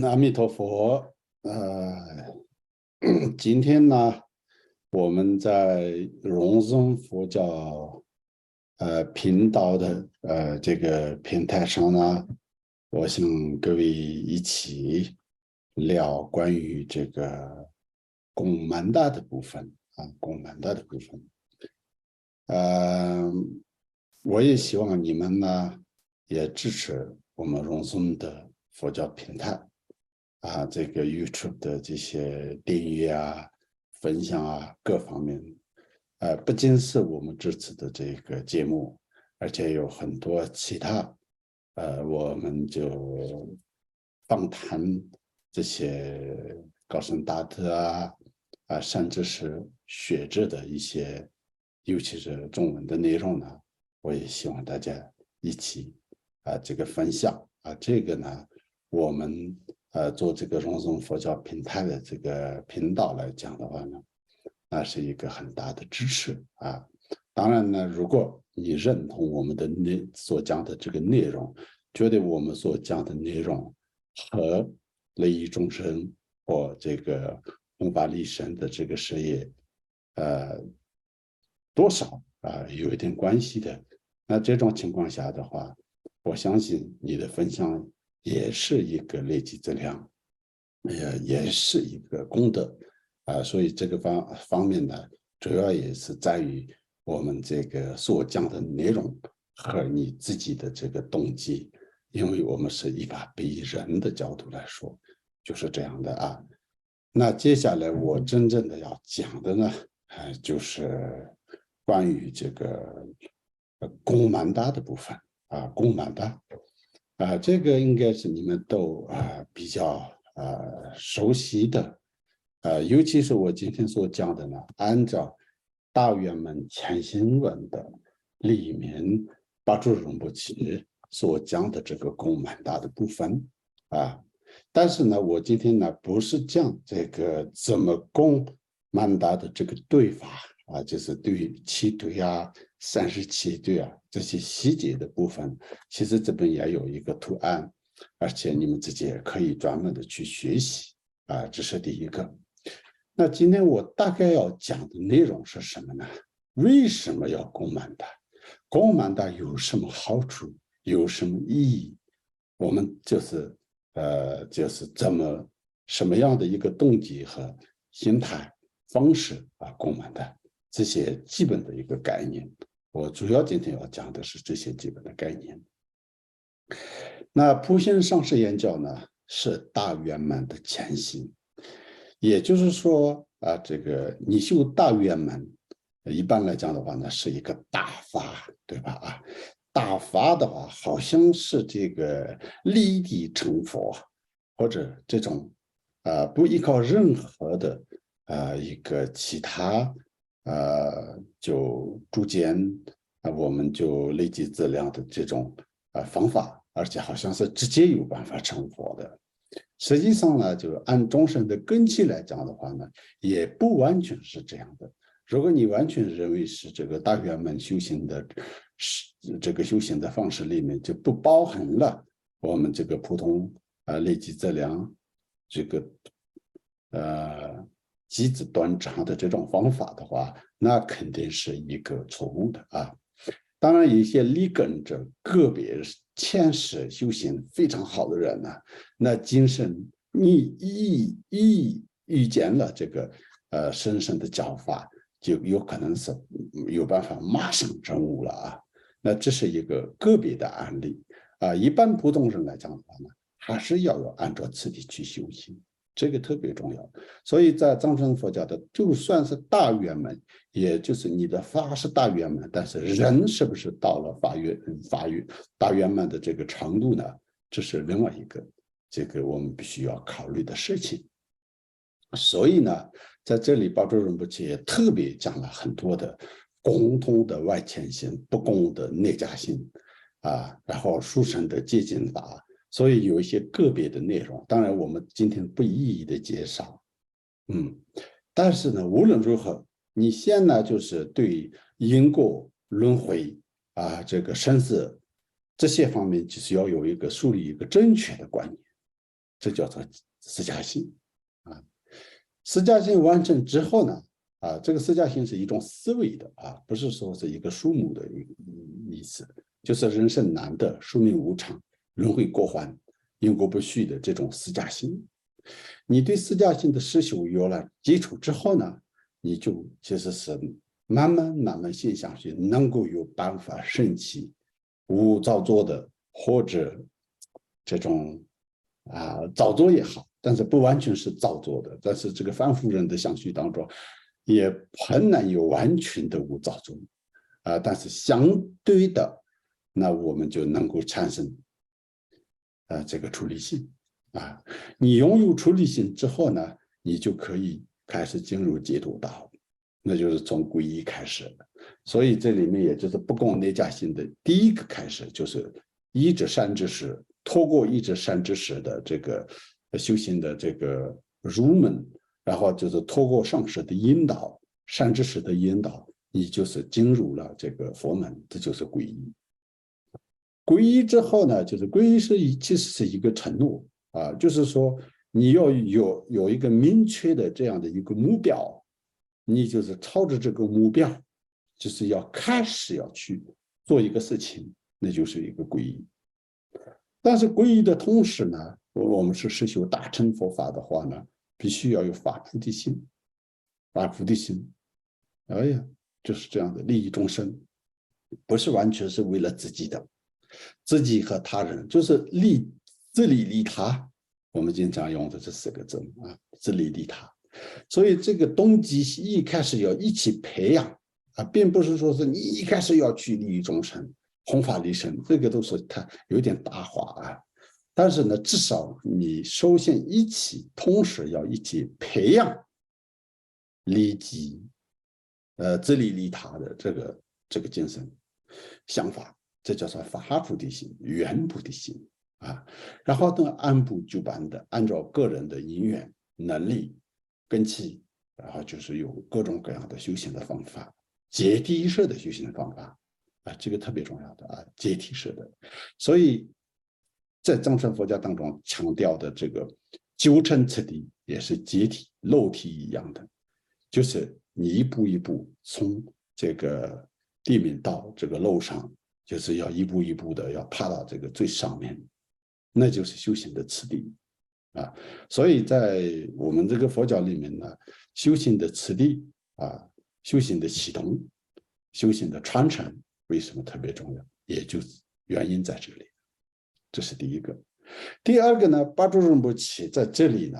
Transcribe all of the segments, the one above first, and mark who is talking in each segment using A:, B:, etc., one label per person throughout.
A: 阿弥陀佛。今天呢，我们在荣生佛教频道的这个平台上呢，我想各位一起聊关于这个供曼达的部分供曼达的部分。我也希望你们呢也支持我们荣生的佛教平台。这个 YouTube 的这些订阅分享各方面，不仅是我们支持的这个节目，而且有很多其他，我们就访谈这些高僧大德甚至是学者的一些，尤其是中文的内容呢，我也希望大家一起这个分享这个呢，我们做这个荣生佛教平台的这个频道来讲的话呢，那是一个很大的支持当然呢，如果你认同我们的所讲的这个内容，觉得我们所讲的内容和利益众生或这个弘法利生的这个事业，多少有一点关系的，那这种情况下的话，我相信你的分享也是一个累积质量，也是一个功德所以这个方面呢，主要也是在于我们这个所讲的内容和你自己的这个动机，因为我们是依法比人的角度来说，就是这样的那接下来我真正的要讲的呢，就是关于这个供曼达的部分供曼达这个应该是你们都比较熟悉的尤其是我今天所讲的呢，按照大圆满前行论的里面巴珠仁波切所讲的这个供曼达的部分但是呢，我今天呢不是讲这个怎么供曼达的这个对法就是对七对37对这些细节的部分，其实这边也有一个图案，而且你们自己也可以专门的去学习这是第一个。那今天我大概要讲的内容是什么呢？为什么要供曼达？供曼达有什么好处？有什么意义？我们就是什么样的一个动机和心态方式供曼达这些基本的一个概念。我主要今天要讲的是这些基本的概念。那普贤上师言教呢，是大圆满的前行，也就是说这个你修大圆满，一般来讲的话呢，是一个大法，对吧大法的话，好像是这个立地成佛，或者这种不依靠任何的一个其他就逐渐我们就累积质量的这种方法，而且好像是直接有办法成佛的。实际上呢，就按众生的根基来讲的话呢，也不完全是这样的。如果你完全认为是这个大圆满修行的这个修行的方式里面就不包含了我们这个普通累积质量这个机子断章的这种方法的话，那肯定是一个错误的当然，有一些立根者个别前世修行非常好的人呢，那今生遇见了这个深深的教法，就有可能是有办法马上证悟了那这是一个个别的案例一般普通人来讲的话呢，还是要按照次第去修行。这个特别重要，所以在藏传佛教的，就算是大圆满，也就是你的法是大圆满，但是人是不是到了大圆满的这个程度呢？这是另外一个这个我们必须要考虑的事情。所以呢，在这里巴珠仁波切也特别讲了很多的共同的外牵性、不共的内家性然后殊胜的接近法。所以有一些个别的内容，当然我们今天不一一的介绍，但是呢，无论如何，你先呢就是对因果轮回这个生死这些方面，就是要有树立一个正确的观念，这叫做四加性啊。四加性完成之后呢，这个四加性是一种思维的不是说是一个数目的意思，就是人生难得，寿命无常，轮回过患，因果不续的这种四加性。你对四加性的实修有了基础之后呢，你就其实是慢慢现象学能够有办法升起无造作的，或者这种造作也好，但是不完全是造作的，但是这个凡夫人的相续当中也很难有完全的无造作但是相对的，那我们就能够产生这个出离心你拥有出离心之后呢，你就可以开始进入解脱道，那就是从皈依开始的。所以这里面也就是不共内家心的第一个开始，就是依止善知识，透过依止善知识的这个修行的这个入门，然后就是透过上师的引导，善知识的引导，你就是进入了这个佛门，这就是皈依。皈依之后呢，就是皈依其实是一个承诺就是说你要有一个明确的这样的一个目标，你就是朝着这个目标，就是要开始要去做一个事情，那就是一个皈依。但是皈依的同时呢，我们是实修大乘佛法的话呢，必须要有发菩提心，发菩提心，哎呀，就是这样的利益众生，不是完全是为了自己的，自己和他人，就是自利利他。我们经常用的这4个字自利利他。所以这个动机一开始要一起培养并不是说是你一开始要去利益众生、弘法利生，这个都是它有点大化但是呢，至少你首先同时要一起培养利己自利利他的这个精神想法，这叫做发菩提心、圆菩提心然后呢，按部就班的按照个人的因缘、能力、根器，然后就是有各种各样的修行的方法，阶梯式的修行的方法这个特别重要的阶梯式的。所以在藏传佛教当中强调的这个九乘次第也是阶梯楼梯一样的，就是你一步一步从这个地面到这个楼上，就是要一步一步的要爬到这个最上面，那就是修行的次第所以在我们这个佛教里面呢，修行的次第修行的系统、修行的传承为什么特别重要，也就原因在这里。这是第一个。第二个呢，巴珠仁波切在这里呢，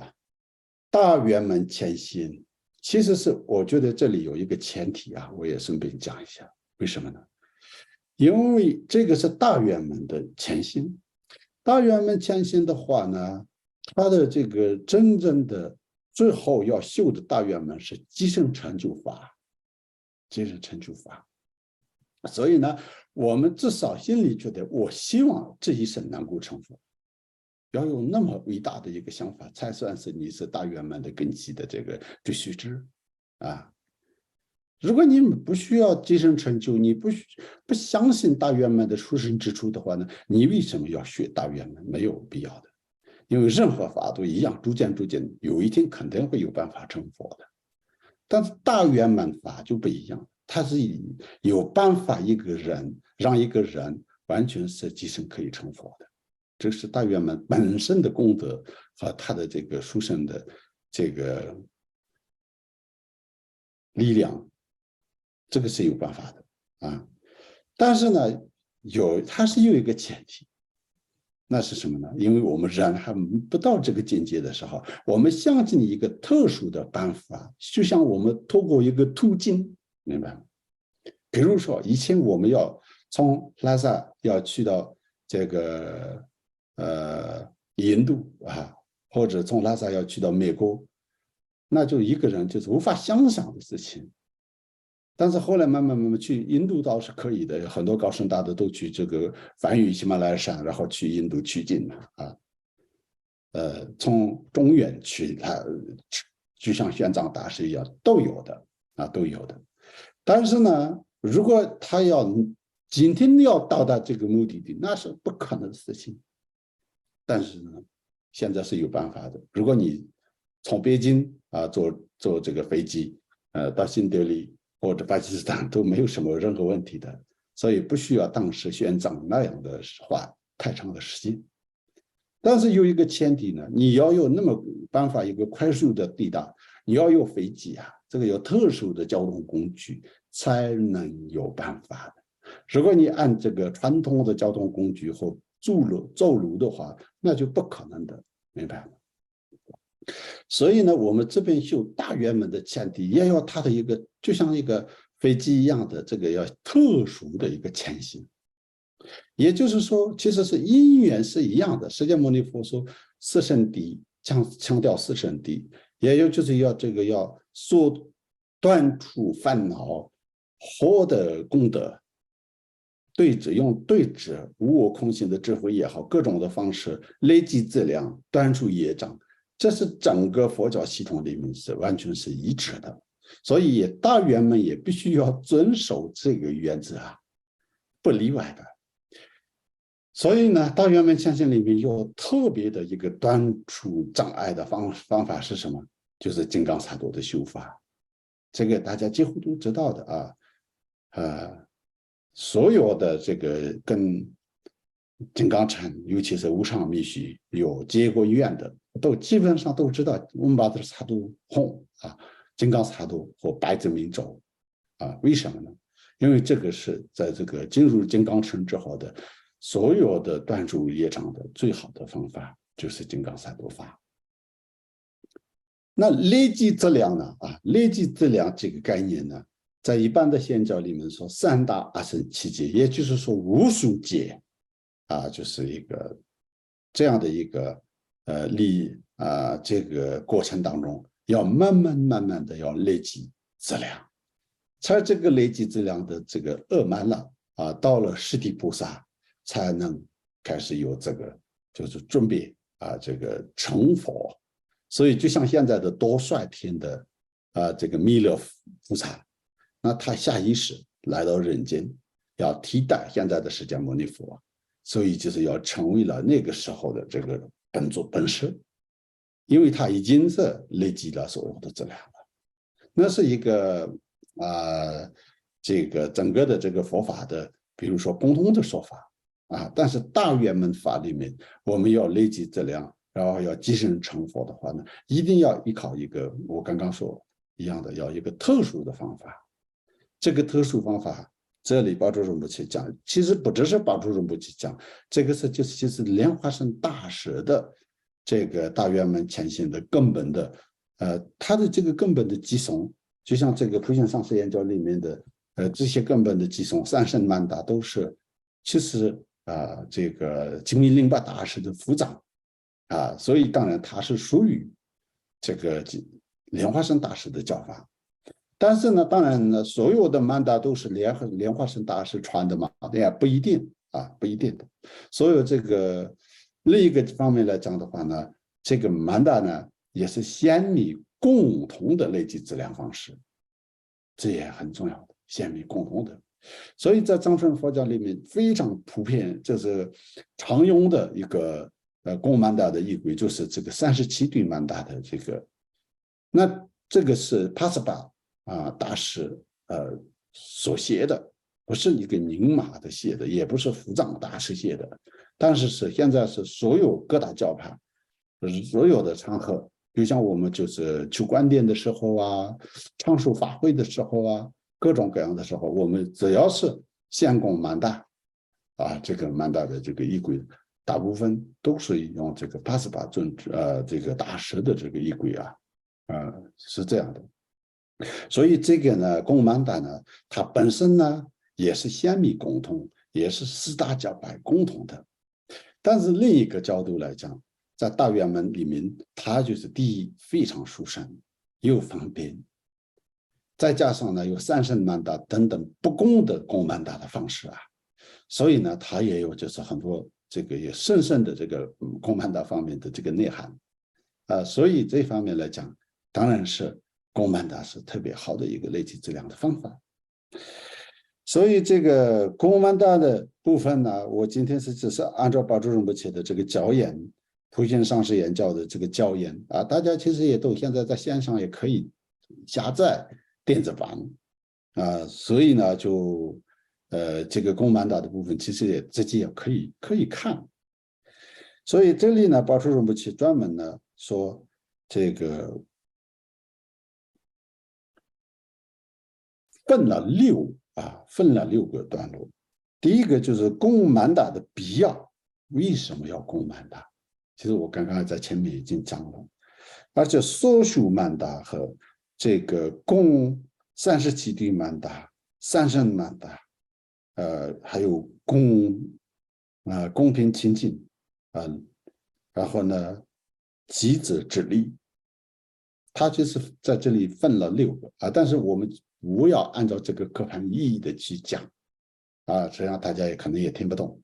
A: 大圆满前行，其实是我觉得这里有一个前提我也顺便讲一下，为什么呢？因为这个是大圆满的前行。大圆满前行的话呢，它的这个真正的最后要修的大圆满是即生成就法，即生成就法。所以呢，我们至少心里觉得，我希望这一生能够成佛，要有那么伟大的一个想法，才算是你是大圆满的根基的这个追须知如果你不需要即生成就，你不相信大圆满的出生之处的话呢，你为什么要学大圆满？没有必要的，因为任何法都一样，逐渐有一天肯定会有办法成佛的。但是大圆满法就不一样，它是有办法让一个人完全是即生可以成佛的，这是大圆满本身的功德和他的这个殊胜的这个力量。这个是有办法的但是呢，它是有一个前提，那是什么呢？因为我们人还不到这个境界的时候，我们相信一个特殊的办法，就像我们透过一个途径，明白吗？比如说以前我们要从拉萨要去到这个印度或者从拉萨要去到美国，那就一个人就是无法想象的事情。但是后来慢慢去印度倒是可以的，很多高僧大德都去这个梵语喜马拉雅山，然后去印度取经从中原去，就像玄奘大师一样，都有的都有的。但是呢，如果他今天要到达这个目的地，那是不可能的事情。但是呢，现在是有办法的。如果你从北京坐这个飞机，到新德里或者巴基斯坦都没有什么任何问题的，所以不需要当时宣讲那样的话太长的时间。但是有一个前提呢，你要有那么办法一个快速的抵达，你要有飞机啊，这个有特殊的交通工具才能有办法的。如果你按这个传统的交通工具或走路的话，那就不可能的，明白吗？所以呢，我们这边修大圆门的前提，也要它的一个就像一个飞机一样的这个要特殊的一个前行。也就是说，其实是因缘是一样的。释迦牟尼佛说四圣谛，强调四圣谛，也就是要说断除烦恼，获得功德。用对治无我空性的智慧也好，各种的方式累积资粮，断除业障，这是整个佛教系统里面是完全是一致的。所以大圆满也必须要遵守这个原则啊，不例外的。所以呢，大圆满前行里面有特别的一个断除障碍的方法是什么？就是金刚萨埵的修法，这个大家几乎都知道的啊，所有的这个跟金刚禅，尤其是无上密续有结过缘的，基本上都知道我们把这个萨埵红啊，金刚萨埵或百字明咒啊，为什么呢？因为这个是在这个进入金刚乘之后的所有的断除业障的最好的方法，就是金刚萨埵法。那累积质量呢？累积质量这个概念呢，在一般的显教里面说三大阿僧祇劫，也就是说无数劫就是一个这样的一个这个过程当中，要慢慢的要累积质量，才这个累积质量的这个满了到了释提菩萨才能开始有这个就是准备这个成佛。所以就像现在的多率天的这个弥勒菩萨，那他下意识来到人间，要替代现在的释迦牟尼佛，所以就是要成为了那个时候的这个本座本师，因为他已经是累积了所有的质量了。那是一个这个整个的这个佛法的，比如说共同的说法但是大圆满法里面，我们要累积质量，然后要即身成佛的话呢，一定要依靠一个我刚刚说一样的，要一个特殊的方法。这个特殊方法，这里宝珠仁波切讲，其实不只是宝珠仁波切讲，这个是就是莲花生大师的这个大圆满前行的根本的，它的这个根本的寄送，就像这个普贤上师研究里面的这些根本的寄送，三圣曼达都是其实这个金密令巴大师的辅长所以当然他是属于这个莲花生大师的教法。但是呢，当然呢，所有的曼达都是莲花生大师传的嘛，也不一定不一定的。所有这个另一个方面来讲的话呢，这个曼达呢也是显密共同的累积质量方式，这也很重要的，显密共同的。所以在藏传佛教里面非常普遍，就是常用的一个供曼达的仪轨，就是这个37对曼达的这个。那这个是帕斯巴大师所写的，不是一个宁玛的写的，也不是福藏大师写的，但是现在是所有各大教派，所有的场合，就像我们就是求观点的时候唱述法会的时候各种各样的时候，我们只要是献供曼达这个曼达的这个仪轨，大部分都是用这个帕斯巴这个大师的这个仪轨是这样的。所以这个呢，供曼达呢，它本身呢也是显密共同，也是四大教派共同的。但是另一个角度来讲，在大圆满里面，它就是第一非常殊胜，又方便，再加上呢有三圣曼达等等不共的供曼达的方式所以呢它也有就是很多这个也深深的这个供曼达方面的这个内涵所以这方面来讲，当然是供曼达是特别好的一个累积质量的方法。所以这个供曼达的部分呢，我今天只是按照宝珠仁波切的这个教言普贤上师言教的这个教研啊，大家其实也都现在在线上也可以下载电子版啊，所以呢就这个供曼达的部分其实也自己也可以看。所以这里呢，宝珠荣不起专门呢说这个分了6个段落。第一个就是供曼达的必要，为什么要供曼达？其实我刚刚在前面已经讲了，而且所修曼达和这个供37对曼达、三圣曼达，还有公平清净然后呢集子之力，它就是在这里分了6个但是我们不要按照这个课盘意义的去讲这样大家也可能也听不懂，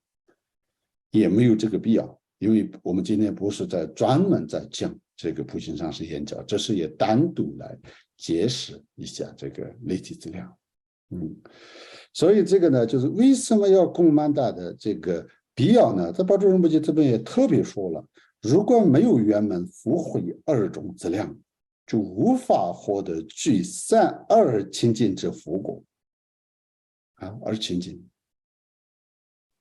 A: 也没有这个必要，因为我们今天不是在专门在讲这个普贤上师言教，这是也单独来解释一下这个累积质量。所以这个呢，就是为什么要供曼达的这个必要呢？在宝珠仁波切这边也特别说了，如果没有圆满福慧2种质量，就无法获得具2清净之福果2清净。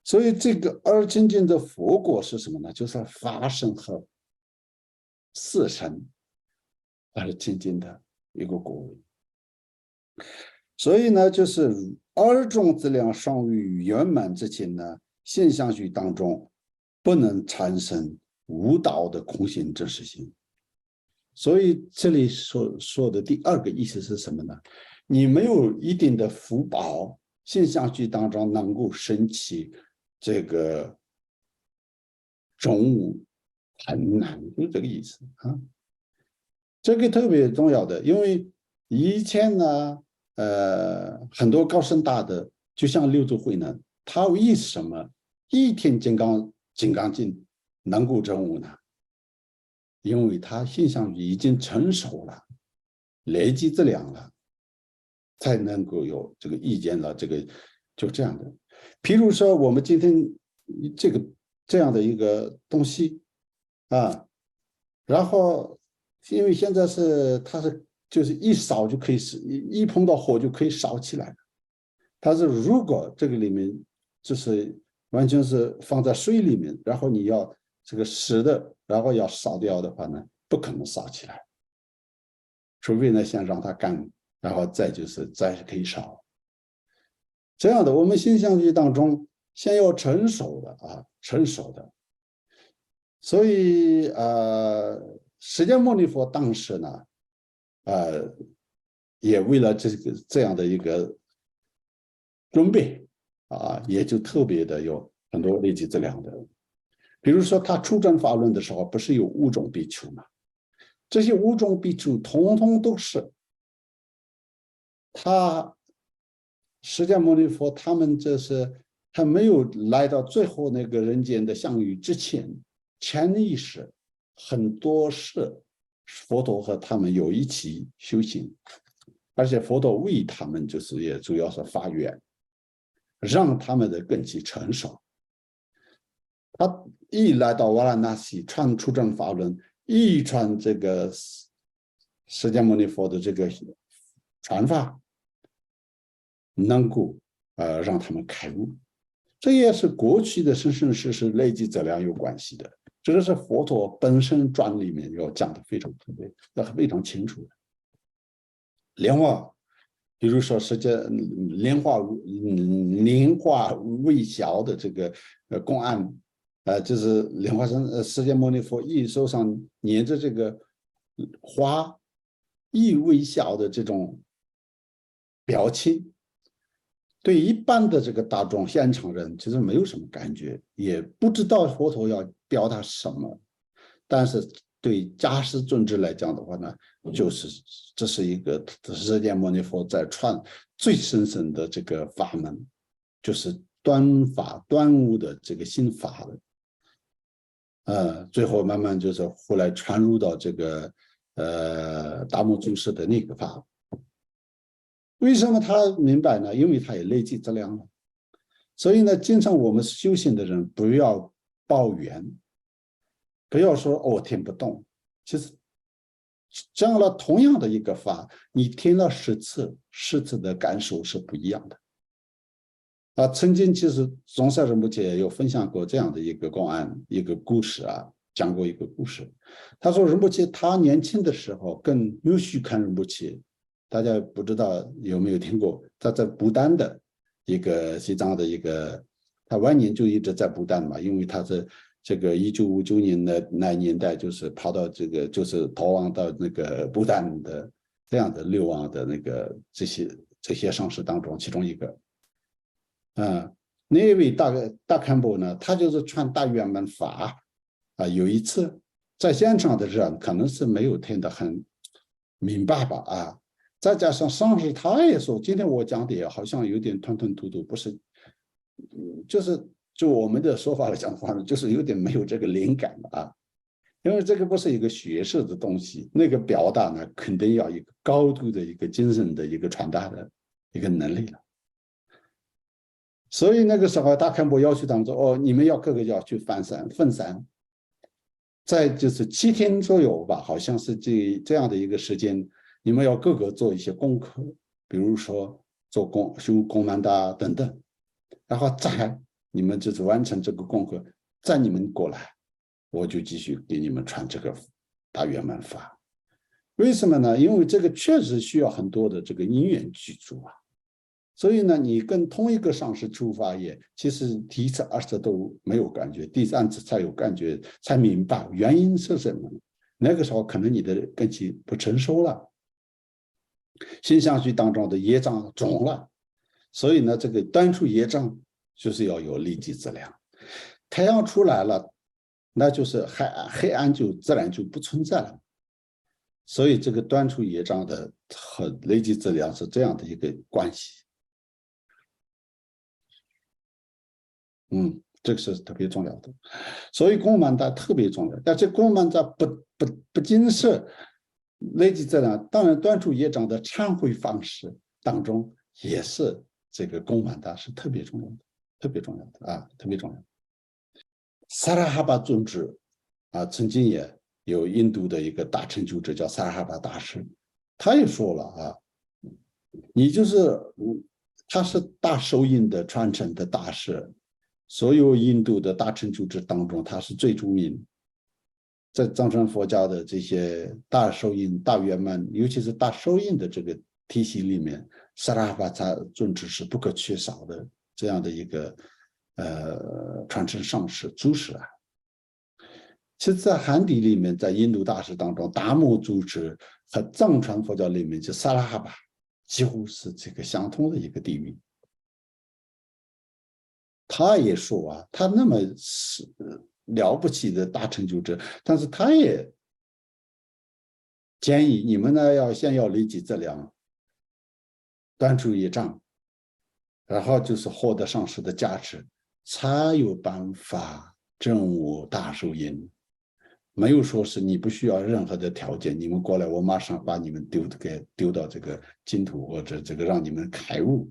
A: 所以这个2清净的佛果是什么呢？就是法身和四身2清净的一个果位。所以呢，就是2种质量尚于圆满之前呢，现象学当中不能产生无道的空性真实性。所以这里说的第2个意思是什么呢？你没有一定的福报，现象学当中能够升起这个中午很难，就这个意思这个特别重要的，因为以前呢，很多高僧大德，就像六祖慧能，他为什么一天金刚经能够证悟呢？因为他现象已经成熟了，累积质量了，才能够有这个意见了。这个就这样的。譬如说，我们今天这样的一个东西然后因为现在它是就是一烧就可以一碰到火就可以烧起来了。但是如果这个里面就是完全是放在水里面，然后你要这个湿的，然后要烧掉的话呢，不可能烧起来，除非呢先让它干，然后再可以烧。这样的，我们现象学当中先要成熟的。所以释迦牟尼佛当时呢，也为了这样的一个准备也就特别的有很多累积质量的。比如说他出征法轮的时候，不是有5种比丘吗？这些5种比丘统统都是他释迦牟尼佛他们还没有来到最后那个人间的相遇之前，潜意识很多是佛陀和他们有一起修行，而且佛陀为他们就是也主要是发愿，让他们的根基成熟。他一来到瓦拉纳西传出征法轮，一传这个释迦牟尼佛的这个传法，能够让他们开悟。这也是过去的生生世世累积质量有关系的，这个是佛陀本身传里面要讲的非常特别，非常清楚的。莲花，比如说莲花微小的这个公案，就是莲花生释迦牟尼佛一手上粘着这个花一微小的这种表情，对一般的这个大众现场人其实没有什么感觉，也不知道佛陀要表达什么。但是对迦叶尊者来讲的话呢，就是这是一个释迦牟尼佛在传最深深的这个法门，就是端悟的这个心法最后慢慢就是后来传入到这个达摩祖师的那个法。为什么他明白呢？因为他也累积质量了。所以呢，经常我们修行的人不要抱怨，不要说哦，我听不懂。其实讲了同样的一个法，你听了10次，10次的感受是不一样的。曾经其实中山仁波切也有分享过这样的一个公案，一个故事啊，讲过一个故事。他说仁波切他年轻的时候跟牛须看仁波切，大家不知道有没有听过？他在不丹的一个西藏的一个，他晚年就一直在不丹嘛，因为他是这个1959年的那年代，就是跑到这个就是逃亡到那个不丹的这样的流亡的那个这些上师当中，其中一个。那位大堪布呢，他就是传大圆满法有一次在现场的人可能是没有听得很明白吧再加上上师他也说，今天我讲的也好像有点吞吞吐吐，不是，就我们的说法来讲的话呢，就是有点没有这个灵感了因为这个不是一个学术的东西，那个表达呢，肯定要一个高度的一个精神的一个传达的一个能力了。所以那个时候大堪布要求他们说你们各个要去分散，在就是7天左右吧，好像是这样的一个时间，你们要各个做一些功课，比如说修公曼达等等，然后再你们就是完成这个功课，再你们过来，我就继续给你们传这个大圆满法。为什么呢？因为这个确实需要很多的这个因缘具足所以呢，你跟同一个上师出发也，其实第1次、2次都没有感觉，第3次才有感觉，才明白原因是什么。那个时候可能你的根基不成熟了，心相续当中的业障重了，所以呢，这个断除业障就是要有利己之量。太阳出来了，那就是黑暗就自然就不存在了。所以这个断除业障的和累积质量是这样的一个关系。这个是特别重要的，所以供曼达特别重要。但是供曼达不仅是累积质量，当然断除业障的忏悔方式当中也是这个供曼达是特别重要的，特别重要的特别重要。萨拉哈巴尊者曾经也有印度的一个大成就者叫萨拉哈巴大师，他也说了你就是他是大手印的传承的大师。所有印度的大成就者当中，他是最著名。在藏传佛教的这些大手印、大圆满，尤其是大手印的这个体系里面，萨拉巴萨尊者是不可缺少的这样的一个传承上师祖师其实，在汉地里面，在印度大师当中，达摩祖师和藏传佛教里面，就萨拉哈巴几乎是这个相同的一个地位。他也说他那么了不起的大成就者，但是他也建议你们呢先要累积质量，断除业障，然后就是获得上师的加持，才有办法证悟大受印。没有说是你不需要任何的条件，你们过来，我马上把你们丢到这个净土，或者这个让你们开悟。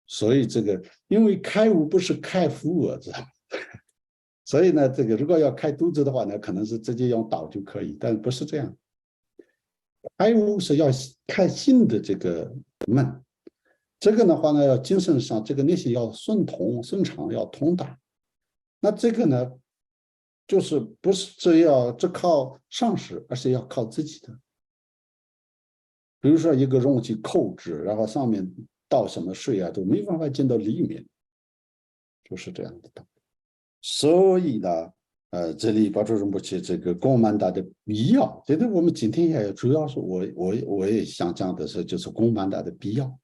A: 所以这个，因为开悟不是开腹知道吗？所以呢，这个如果要开肚子的话呢，可能是直接用刀就可以，但不是这样。开悟是要开心的这个门，这个的话呢，要精神上这个内心要顺畅，要通达。那这个呢，就是不是只靠上师，而是要靠自己的。比如说一个容器扣制，然后上面倒什么水都没办法进到里面，就是这样的。所以呢，这里巴珠仁波切这个供曼达的必要，觉得我们今天也主要是我也想讲的是，就是供曼达的必要。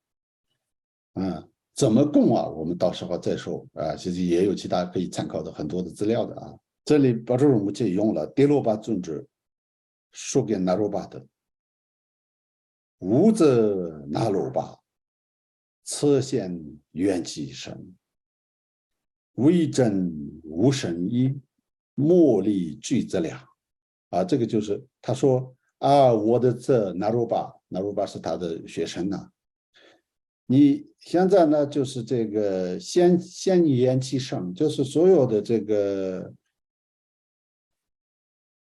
A: 怎么供我们到时候再说其实也有其他可以参考的很多的资料的这里巴珠仁波切用了迭罗巴尊者说给那罗巴的。无则那罗巴，此现缘起身，为真无神意，莫力具资量这个就是他说我的这那罗巴是他的学生你现在呢，就是这个先言其声，就是所有的这个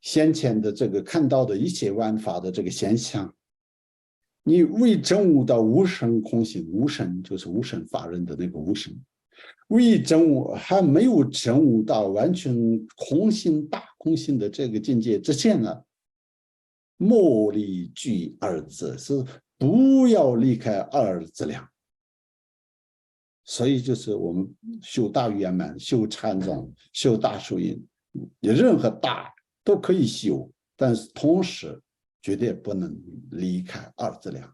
A: 先前的这个看到的一切万法的这个现象，你未证悟到无生空性，无生就是无生法忍的那个无生，未证悟还没有证悟到完全空性大空性的这个境界之前呢，莫离具二字，是不要离开二字量。所以就是我们修大圆满、修禅宗、修大手印，任何大都可以修，但是同时绝对不能离开二字量。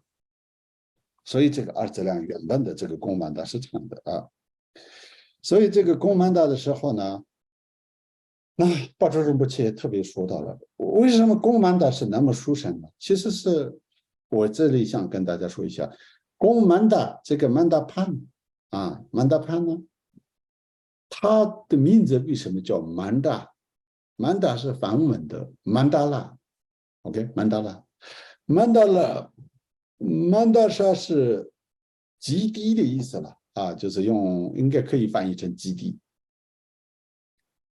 A: 所以这个二字量原本的这个供曼达是这样的啊。所以这个供曼达的时候呢，那巴珠仁波切特别说到了，为什么供曼达是那么殊胜呢？其实是我这里想跟大家说一下，供曼达这个曼达潘啊，曼达潘呢，它的名字为什么叫曼达？曼达是梵文的曼达拉 ，OK， 曼达拉，曼达拉，曼达沙是极低的意思了啊，就是应该可以翻译成极低。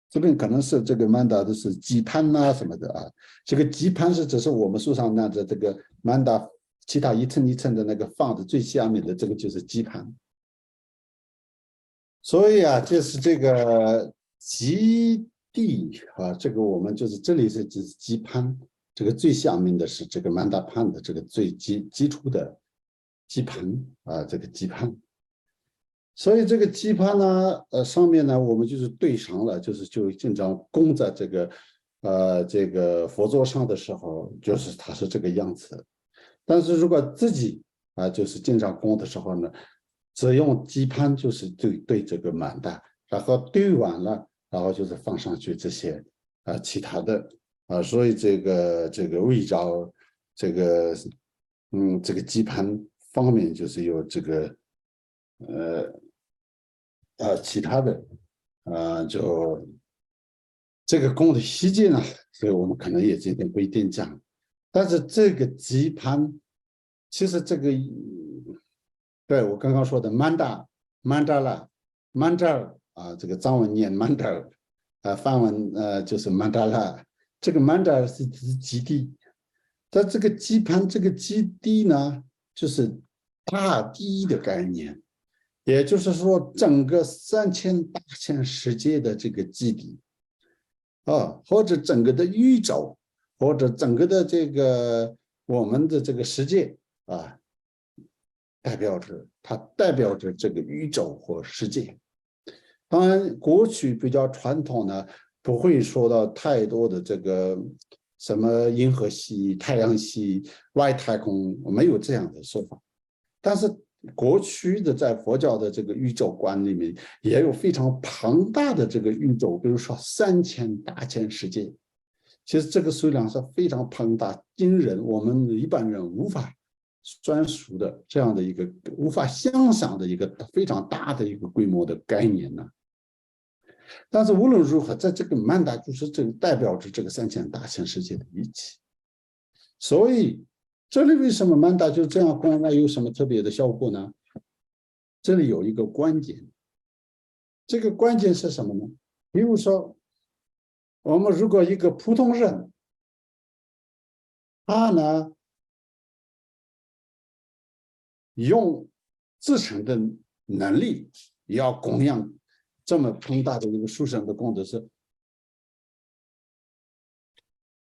A: 这边可能是这个曼达的是基盘呐什么的啊，这个基盘是只是我们书上那的这个曼达其他一层一层的那个放的最下面的这个就是基盘。所以啊，就是这个基地啊，这个我们就是这里是指基盘，这个最下面的是这个曼达盘的这个最基础的基盘啊，这个基盘。所以这个基盘呢，上面呢，我们就是对上了，就经常供在这个佛座上的时候，就是它是这个样子。但是如果自己就是经常供的时候呢，只用基盘就是对这个满的，然后对完了，然后就是放上去这些其他的所以这个围绕这个这个基盘方面就是有这个其他的就这个供的细节呢，所以我们可能也今天不一定讲，但是这个基盘其实这个对我刚刚说的曼达拉曼达尔啊，这个藏文念曼达尔梵文就是曼达拉，这个曼达尔是指基地，但这个基盘这个基地呢，就是大地的概念。也就是说，整个38,000世界的这个基地或者整个的宇宙，或者整个的这个我们的这个世界它代表着这个宇宙或世界。当然，过去比较传统呢，不会说到太多的这个什么银河系、太阳系、外太空，没有这样的说法。但是过去的在佛教的这个宇宙观里面，也有非常庞大的这个宇宙，比如说38,000世界，其实这个数量是非常庞大惊人，我们一般人无法专属的这样的一个无法想象的一个非常大的一个规模的概念呢。但是无论如何，在这个曼达就是这个代表着这个38,000世界的一起，所以这里为什么曼达就这样供，那有什么特别的效果呢？这里有一个关键，这个关键是什么呢？比如说，我们如果一个普通人，他呢用自身的能力要供养这么庞大的一个殊胜的功德，是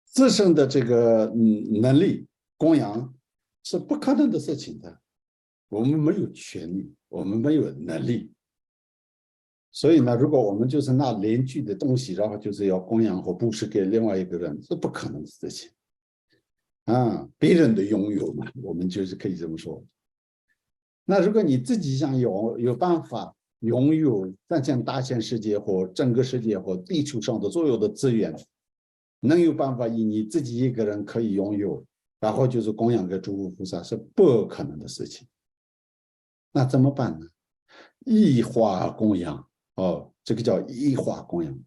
A: 自身的这个能力供养是不可能的事情的。我们没有权利，我们没有能力，所以呢，如果我们就是拿邻居的东西，然后就是要供养或布施给另外一个人，是不可能的事情别人的拥有嘛，我们就是可以这么说。那如果你自己想有办法拥有38,000世界或整个世界或地球上的所有的资源，能有办法以你自己一个人可以拥有，然后就是供养给诸佛菩萨，是不可能的事情。那怎么办呢？异化供养这个叫异化供养。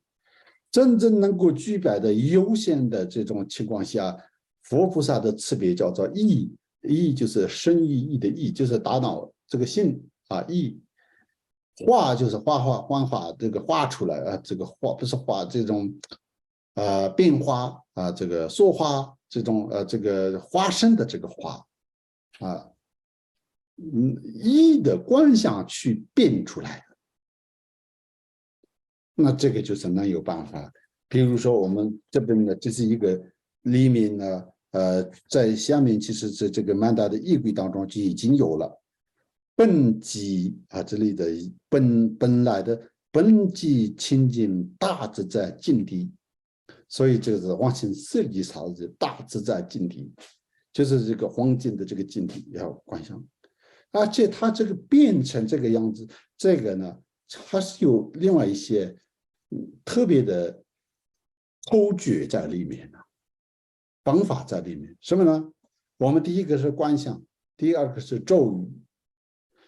A: 真正能够具备的优先的这种情况下，佛菩萨的慈悲叫做意，意就是生意义的意，就是大脑这个信啊意，画就是幻化这个画出来啊，这个画不是画这种变化啊，这个塑花这种这个花生的这个花啊，意的观想去变出来的，那这个就是能有办法。比如说我们这边呢，这是一个里面呢，在下面其实是这个曼达的仪轨当中就已经有了本机啊，这里的本来的本机清净大自在境地，所以这个是往前设计啥子大自在境地，就是这个黄金的这个境地要观想，而且它这个变成这个样子，这个呢，它是有另外一些特别的抽诀在里面的方法在里面，什么呢？我们第一个是观想，第二个是咒语。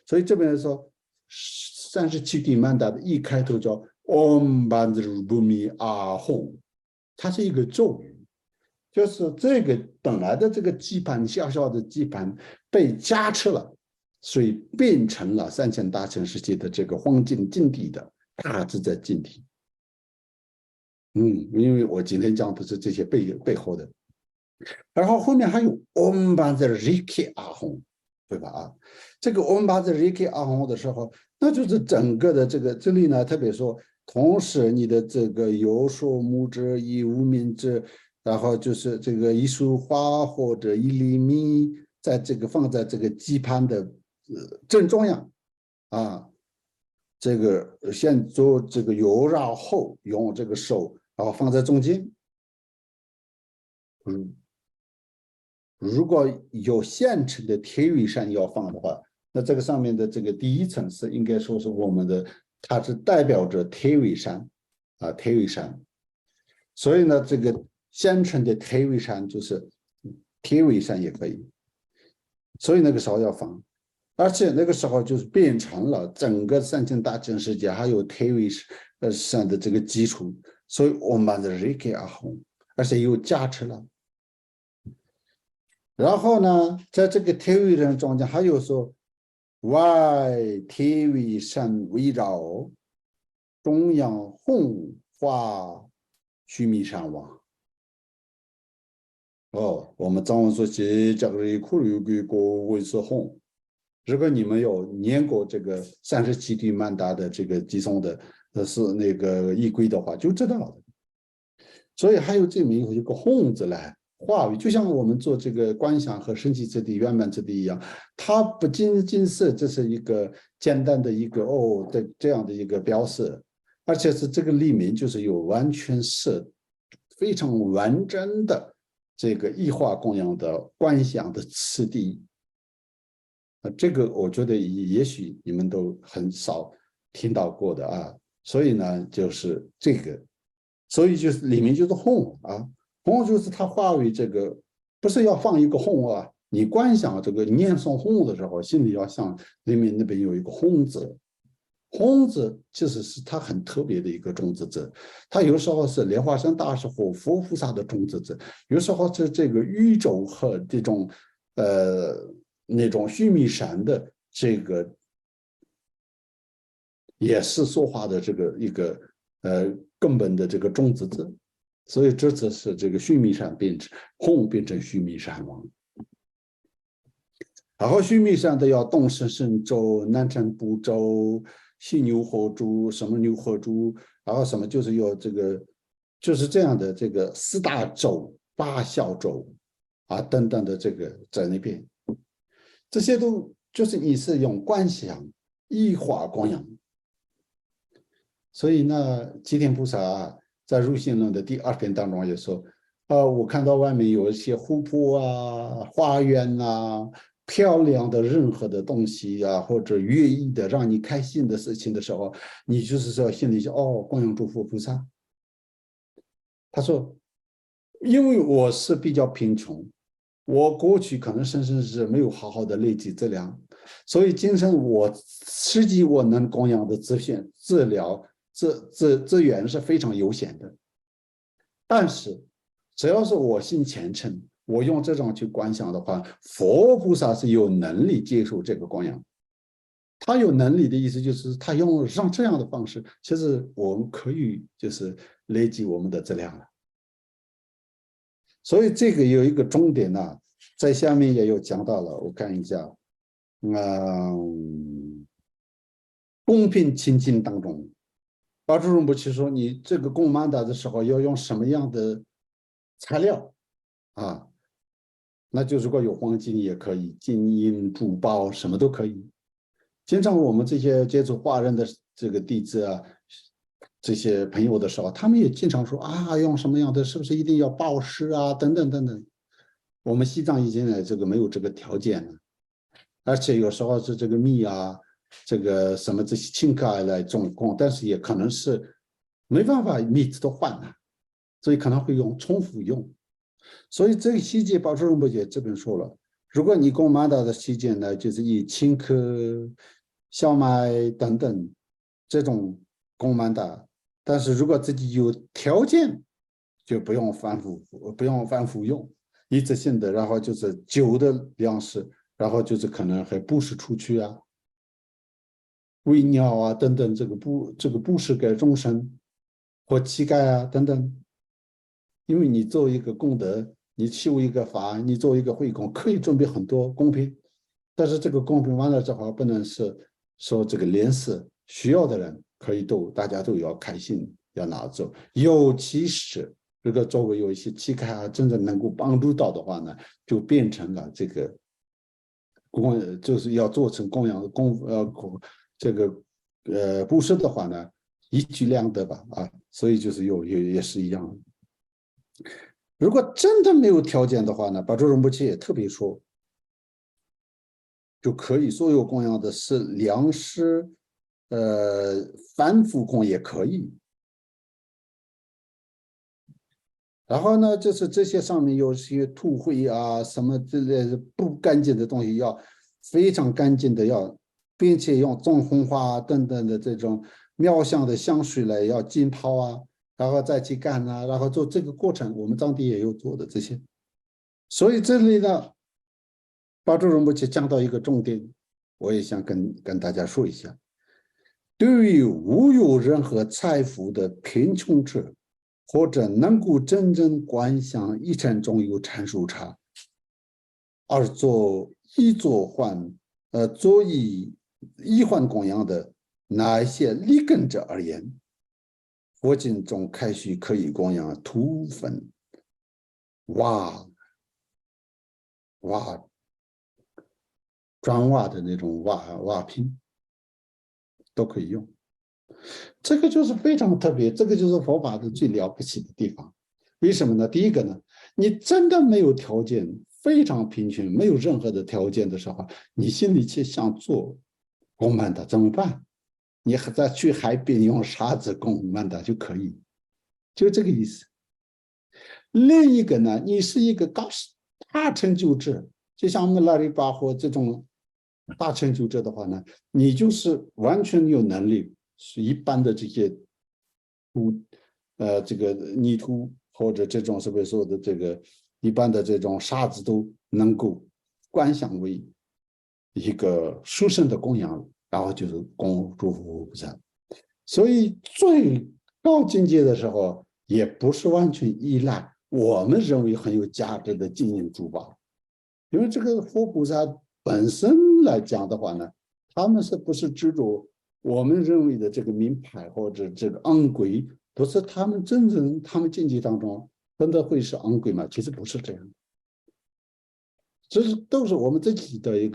A: 所以这边说37地曼达的一开头叫 Om Bandru Bumi Ahom， 它是一个咒语，就是这个本来的这个基盘小小的基盘被加持了，所以变成了3000大千世界的这个黄金净地的大自在净地。因为我今天讲的是这些背后的，然后后面还有 Om Bandru Riki Ahom， 对吧？啊，这个我们把这 Riki 阿红的时候，那就是整个的这里呢，特别说，同时你的这个有数目之以无名之，然后就是这个一束花或者一粒米，在这个放在这个基盘的正中央啊，这个先做这个油，然后用这个手，然后放在中间，如果有现成的铁雨伞要放的话，那这个上面的这个第一层是应该说是我们的，它是代表着铁雨伞啊，铁雨伞。所以呢，这个现成的铁雨伞就是铁雨伞也可以。所以那个时候要放，而且那个时候就是变成了整个3000大千世界还有铁雨伞的这个基础，所以我们把这 Riki 阿红，而且又加持了。然后呢，在这个铁雨人中间还有说，外铁雨伞围绕，中央红花须弥山王。我们藏文说这这个苦有个国为是红。如果你们有念过这个37地曼达的这个寄送的是那个仪轨的话，就知道了。所以还有这么一个红字来。话语就像我们做这个观想和升起之地、圆满之地一样，它不仅仅是这是一个简单的一个的这样的一个标示，而且是这个里面就是有完全是非常完整的这个异化供养的观想的次第。这个我觉得也许你们都很少听到过的啊，所以呢，就是这个，所以就是里面就是红啊。红就是它化为这个，不是要放一个红啊，你观想这个念诵红的时候，心里要想里面那边有一个红字，红字其实是它很特别的一个种子字，它有时候是莲花生大师或佛菩萨的种子字，有时候是这个宇宙和这种那种须弥山的这个也是说话的这个一个根本的这个种子字。所以这次是这个须弥山变成红，变成须弥山王。然后须弥山的要东胜神州、南谶部洲、西牛贺州、什么牛贺州，然后什么就是有这个就是这样的这个4大洲、8小洲啊等等的这个在那边，这些都就是你是用观想异化供养。所以呢，吉田菩萨在入行论的第2篇当中也说，我看到外面有一些湖泊啊、花园啊、漂亮的任何的东西啊，或者寓意的让你开心的事情的时候，你就是说心里就供养诸佛菩萨。他说，因为我是比较贫穷，我过去可能生是没有好好的累积资粮，所以今生实际我能供养的资疗资源是非常有限的。但是只要是我心虔诚，我用这种去观想的话，佛菩萨是有能力接受这个供养。他有能力的意思就是他用上这样的方式，其实我们可以就是累积我们的质量了。所以这个有一个重点呢，在下面也有讲到了，我看一下，公平情境当中，巴主任不是说你这个供曼达的时候要用什么样的材料啊？那就如果有黄金也可以，金银珠宝什么都可以。经常我们这些接触华人的这个弟子啊，这些朋友的时候，他们也经常说啊，用什么样的，是不是一定要宝石啊，等等等等。我们西藏已经呢，这个没有这个条件了，而且有时候是这个蜜啊，这个什么这些青稞来种供，但是也可能是没办法每次都换了，所以可能会用重复用。所以这个细节，宝珠荣伯姐这边说了，如果你供曼达的期间呢，就是以青稞、小麦等等这种供曼达，但是如果自己有条件，就不用反复用，一次性的，然后就是久的粮食，然后就是可能还布施出去啊，喂鸟啊等等，这个布施给众生或乞丐啊等等，因为你做一个功德，你修一个法，你做一个会供，可以准备很多公平，但是这个公平完了之后，不能是说这个连死需要的人可以大家都要开心，要拿走。尤其是如果周围有一些乞丐啊，真正能够帮助到的话呢，就变成了这个就是要做成供养这个布施的话呢，一举两得吧啊，所以就是也是一样。如果真的没有条件的话呢，巴珠仁波切也特别说，就可以所有供养的是粮食，反复供也可以。然后呢，就是这些上面有些土灰啊，什么之类的不干净的东西，要非常干净的要，并且用棕红花等等的这种妙香的香水来要浸泡啊，然后再去干啊，然后做这个过程，我们当地也有做的这些。所以这里呢，巴珠仁波切讲到一个重点，我也想跟大家说一下：对于无有任何财富的贫穷者，或者能够真正观想一生中有阐述差，而做一换供养的那一些立根者而言，佛经中开始可以供养土粉、瓦、瓦砖瓦的那种瓦瓶都可以用。这个就是非常特别，这个就是佛法的最了不起的地方。为什么呢？第一个呢，你真的没有条件，非常贫穷，没有任何的条件的时候，你心里去想做供曼达怎么办？你再去海边用沙子供曼达就可以，就这个意思。另一个呢，你是一个大成就者，就像我们拉里巴或这种大成就者的话呢，你就是完全有能力，是一般的这些这个泥土或者这种是不是说的这个一般的这种沙子都能够观想为一个殊胜的供养，然后就是供诸佛菩萨。所以最高境界的时候，也不是完全依赖我们认为很有价值的金银珠宝，因为这个佛菩萨本身来讲的话呢，他们是不是执着我们认为的这个名牌或者这个昂贵，不是他们真正他们境界当中真的会是昂贵吗？其实不是这样，这是都是我们自己的一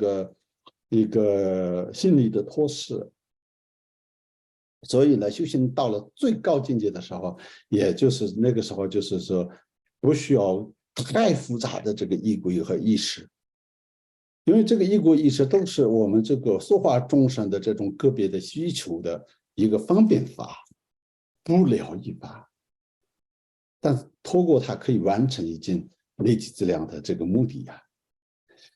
A: 个心理的托示。所以呢，修行到了最高境界的时候，也就是那个时候，就是说不需要太复杂的这个仪轨和意识，因为这个仪轨意识都是我们这个说化众生的这种个别的需求的一个方便法、不疗一法，但通过它可以完成一件累积质量的这个目的呀。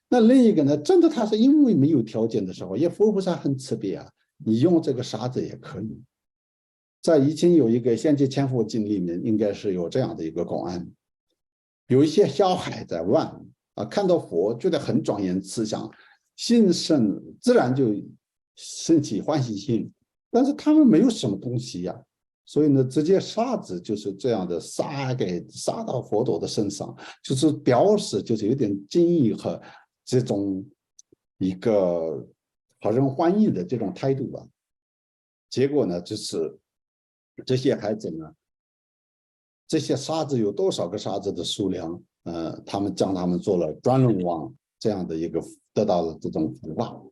A: 那另一个呢，真的他是因为没有条件的时候，也佛菩萨很慈悲啊，你用这个沙子也可以。在以前有一个《仙界千佛经》里面，应该是有这样的一个公案，有一些小孩在玩啊，看到佛觉得很庄严慈祥，心生自然就升起欢喜心，但是他们没有什么东西呀，所以呢，直接沙子就是这样的撒到佛陀的身上，就是表示就是有点敬意和这种一个好人欢迎的这种态度吧。结果呢，就是这些孩子呢，这些沙子有多少个沙子的数量？他们将他们做了专轮王这样的一个，得到了这种福报。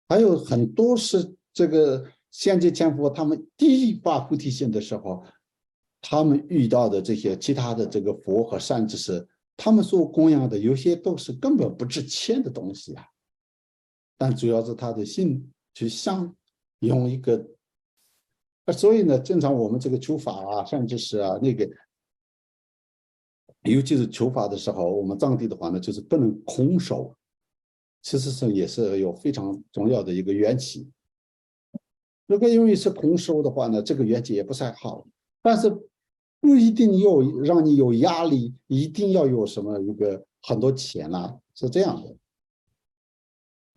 A: 还有很多是这个先界千佛他们第一发菩提心的时候，他们遇到的这些其他的这个佛和善知识，他们所供养的有些都是根本不值钱的东西啊，但主要是他的心去想用一个，所以呢，正常我们这个求法啊、善知识啊，那个尤其是求法的时候，我们藏地的话呢，就是不能空手，其实是也是有非常重要的一个缘起。如果因为是空手的话呢，这个缘起也不太好，但是不一定要让你有压力，一定要有什么一个很多钱啦，是这样的。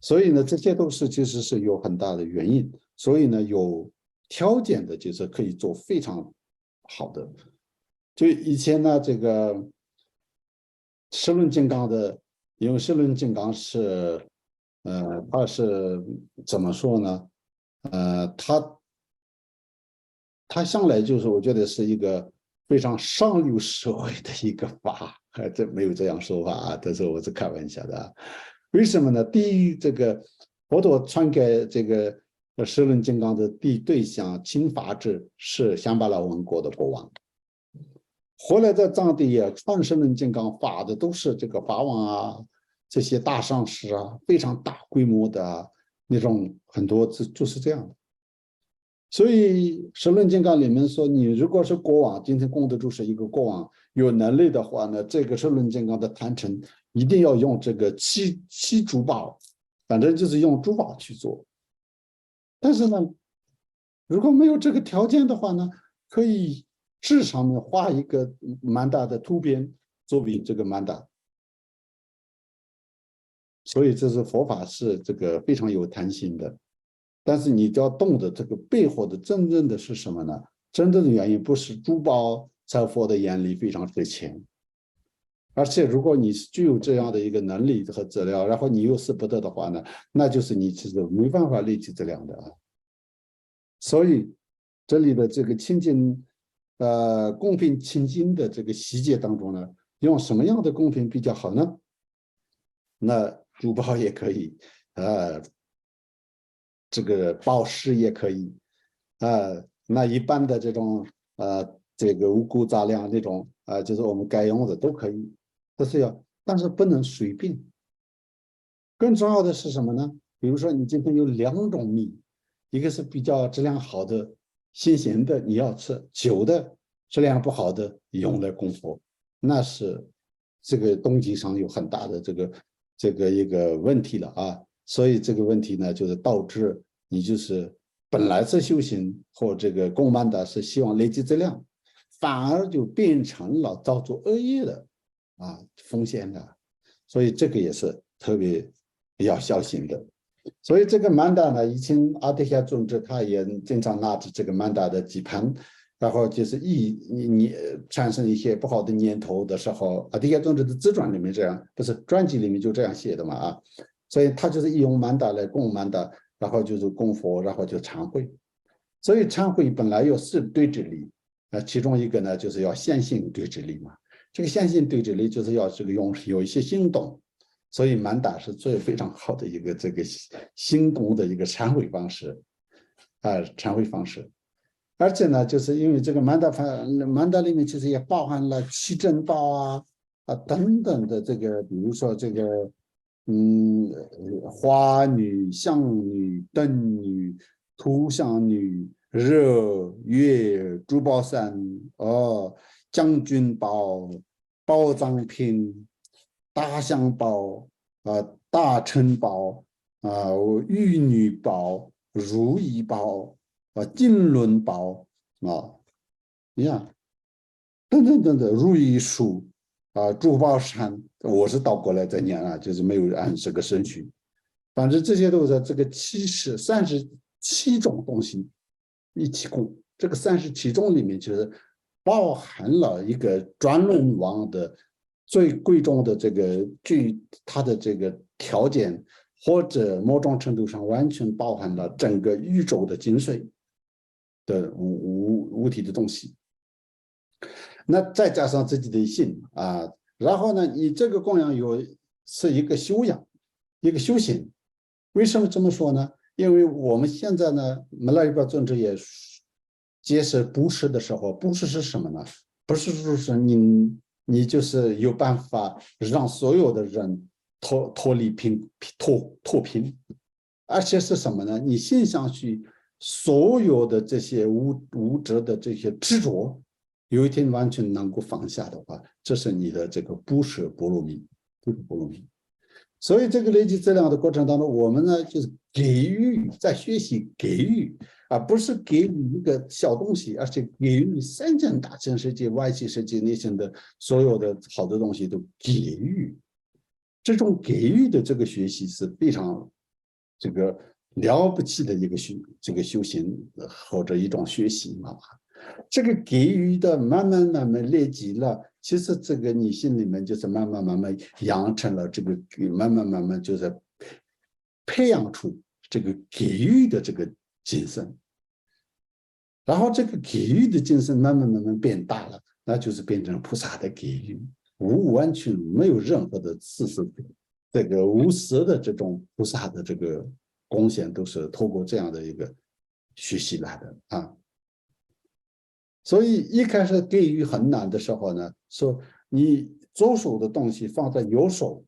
A: 所以呢，这些都是其实是有很大的原因。所以呢，有条件的就是可以做非常好的。就以前呢，这个十轮金刚的，因为十轮金刚是，他是怎么说呢？他向来就是我觉得是一个非常上流社会的一个法，这没有这样说法啊，但是我是开玩笑的啊。为什么呢？第一，这个佛陀传给这个十轮金刚的第一对象亲法智是香巴拉王国的国王。后来在藏地也传十轮金刚法的都是这个法王啊，这些大上师啊，非常大规模的啊那种很多就是这样的。所以十轮金刚里面说，你如果是国王，今天供的就是一个国王，有能力的话呢，这个十轮金刚的坛城一定要用这个七珠宝，反正就是用珠宝去做。但是呢，如果没有这个条件的话呢，可以纸上面画一个曼达的图片作为这个曼达。所以这是佛法是这个非常有弹性的。但是你就要懂得这个背后的真正的是什么呢？真正的原因不是珠宝在佛的眼里非常值钱，而且如果你是具有这样的一个能力和资料，然后你又舍不得的话呢，那就是你其实没办法累积质量的啊。所以这里的这个清净，公平清净的这个细节当中呢，用什么样的公平比较好呢？那珠宝也可以，这个宝石也可以，那一般的这种这个五谷杂粮这种就是我们该用的都可以，但是不能随便。更重要的是什么呢？比如说你今天有两种米，一个是比较质量好的、新鲜的你要吃，旧的质量不好的用来供佛，那是这个动机上有很大的这个一个问题了啊。所以这个问题呢，就是导致你就是本来是修行或这个供曼的是希望累积质量，反而就变成了造作恶业的风险的。所以这个也是特别要小心的。所以这个曼达呢，以前阿底峡宗旨他也经常拿着这个曼达的基盘，然后就是你产生一些不好的念头的时候，阿底峡宗旨的自传里面这样，不是传记里面就这样写的嘛啊，所以他就是用曼达来供曼达，然后就是供佛，然后就忏悔。所以忏悔本来有四对治力，其中一个呢就是要线性对治力嘛。这个线性对治力就是要这个有一些行动，所以曼达是最非常好的一个这个行动的一个忏悔方式忏悔方式。而且呢，就是因为这个曼达里面其实也包含了七珍宝等等的这个，比如说这个花女、象女、灯女、图像女、日月、珠宝伞将军宝、宝藏品、大香宝大臣宝玉女宝、如意宝金轮宝你看等等等等，如意树珠宝山，我是倒过来在念就是没有按这个顺序。反正这些都是这个37种东西一起供。这个37种里面就是包含了一个转轮王的最贵重的这个它的这个条件，或者某种程度上完全包含了整个宇宙的精髓的物体的东西。那再加上自己的心啊，然后呢，你这个供养是一个修养，一个修行。为什么这么说呢？因为我们现在呢，马来巴尊者也揭示布施的时候，布施是什么呢？不是说你就是有办法让所有的人脱离脱贫，而且是什么呢？你心想去所有的这些物质的这些执着，有一天完全能够放下的话，这是你的这个布施波罗蜜，这个波罗蜜。所以这个累积质量的过程当中，我们呢就是给予，在学习给予，而不是给予一个小东西，而且给予三千大千世界、外界世界内心的所有的好的东西都给予。这种给予的这个学习是非常这个了不起的一个修行或者一种学习嘛。这个给予的慢慢累积了，其实这个你心里面就是慢慢养成了这个慢慢就是培养出这个给予的这个精神，然后这个给予的精神慢慢变大了，那就是变成菩萨的给予，完全没有任何的自私，这个无私的这种菩萨的这个贡献都是透过这样的一个学习来的啊。所以一开始给予很难的时候呢，说你左手的东西放在右手，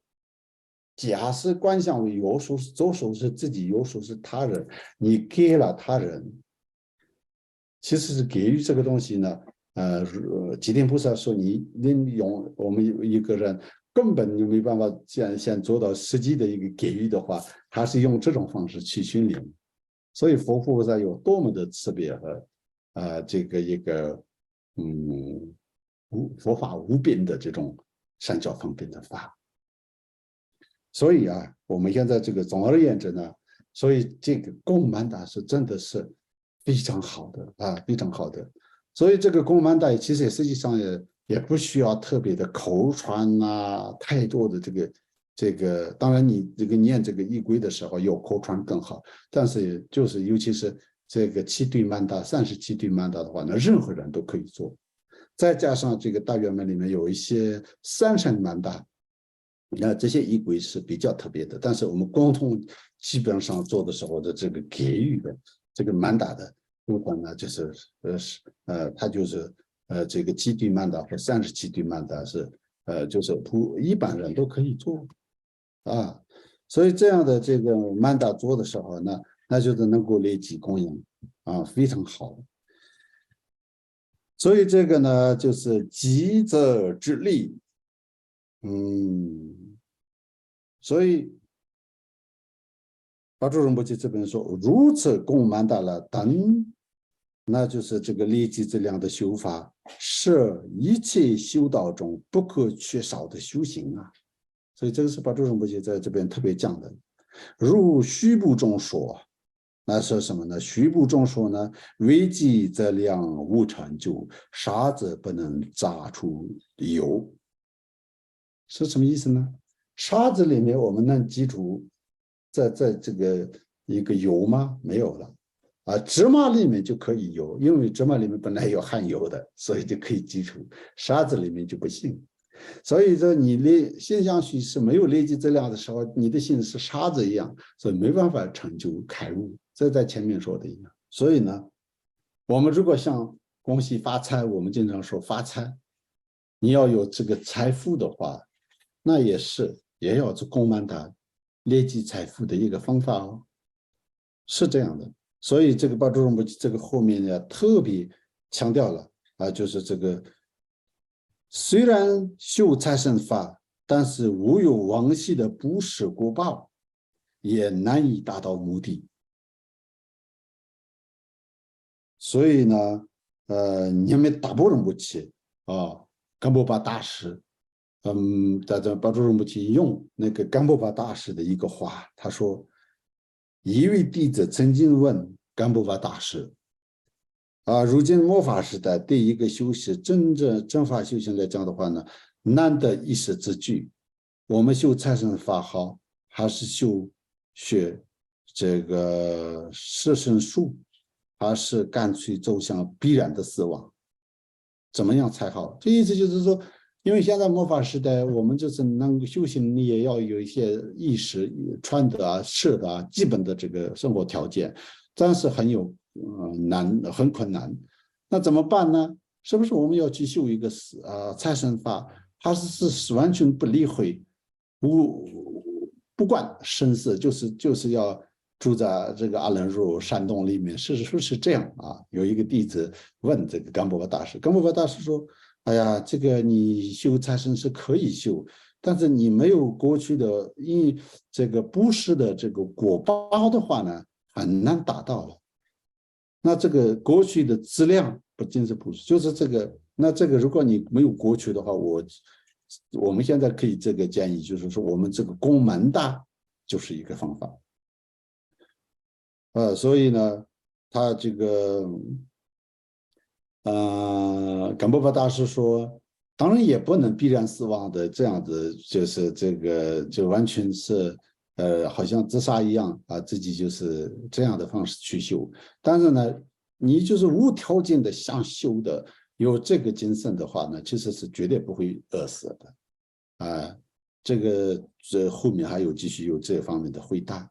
A: 假设观想为右手，左手是自己，右手是他人，你给了他人，其实是给予这个东西呢。吉天菩萨说你用我们一个人根本就没办法想做到实际的一个给予的话，他是用这种方式去训练。所以佛菩萨有多么的慈悲和这个一个佛法无边的这种善巧方便的法。所以啊，我们现在这个总而言之呢，所以这个供曼达是真的是非常好的啊，非常好的。所以这个供曼达其实实际上也不需要特别的口传啊，太多的这个，当然你这个念这个仪轨的时候有口传更好，但是就是尤其是这个7对曼达、37对曼达的话，那任何人都可以做。再加上这个大圆满里面有一些3圣曼达，那这些仪轨是比较特别的，但是我们共同基本上做的时候的这个给予的这个曼达的部分呢，就是它就是这个7对曼达和37对曼达是就是一般人都可以做啊，所以这样的这个曼达做的时候呢，那就是能够累积供养啊，非常好。所以这个呢，就是积则之力，所以巴珠仁波切这边说，如此供曼达了等，那就是这个利己质量的修法，是一切修道中不可缺少的修行啊。所以这个是巴珠仁波切在这边特别讲的。如须部中说，那说什么呢？须部中说呢，为己则量无成就，沙子不能榨出油，是什么意思呢？沙子里面我们能记住在这个一个油吗？没有了啊，芝麻里面就可以有，因为芝麻里面本来有含油的，所以就可以记住，沙子里面就不行。所以说你的心相续是没有累积质量的时候，你的心是沙子一样，所以没办法成就开悟。这在前面说的一样。所以呢，我们如果想恭喜发财，我们经常说发财，你要有这个财富的话，那也要做供曼达累积财富的一个方法哦，是这样的。所以这个巴珠仁波切这个后面呢特别强调了啊，就是这个虽然修财神法，但是无有往昔的布施果报，也难以达到目的。所以呢，你们大部仁波切啊，甘波巴大师，在这巴珠仁波切用那个甘波巴大师的一个话，他说：一位弟子曾经问干布巴大师如今末法时代对一个修习正法修行来讲的话呢，难得一时之具，我们修财神法好，还是学这个摄身术，还是干脆走向必然的死亡？怎么样才好？这意思就是说，因为现在末法时代，我们就是能够修行，你也要有一些衣食穿的吃的基本的这个生活条件，但是很困难。那怎么办呢？是不是我们要去修一个财神法，还是完全不理会，不管生死，就是要住在这个阿伦入山洞里面？是这样啊？有一个弟子问这个甘波巴大师，甘波巴大师说：“哎呀，这个你修财神是可以修，但是你没有过去的这个布施的这个果报的话呢，很难达到了。那这个过去的质量不仅是布施，就是这个。那这个如果你没有过去的话，我们现在可以这个建议，就是说我们这个供门大就是一个方法。所以呢，他这个甘波巴大师说，当然也不能必然死亡的这样子，就是这个就完全是好像自杀一样自己就是这样的方式去修。但是呢，你就是无条件的想修的，有这个精神的话呢，其实是绝对不会饿死的这后面还有继续有这方面的回答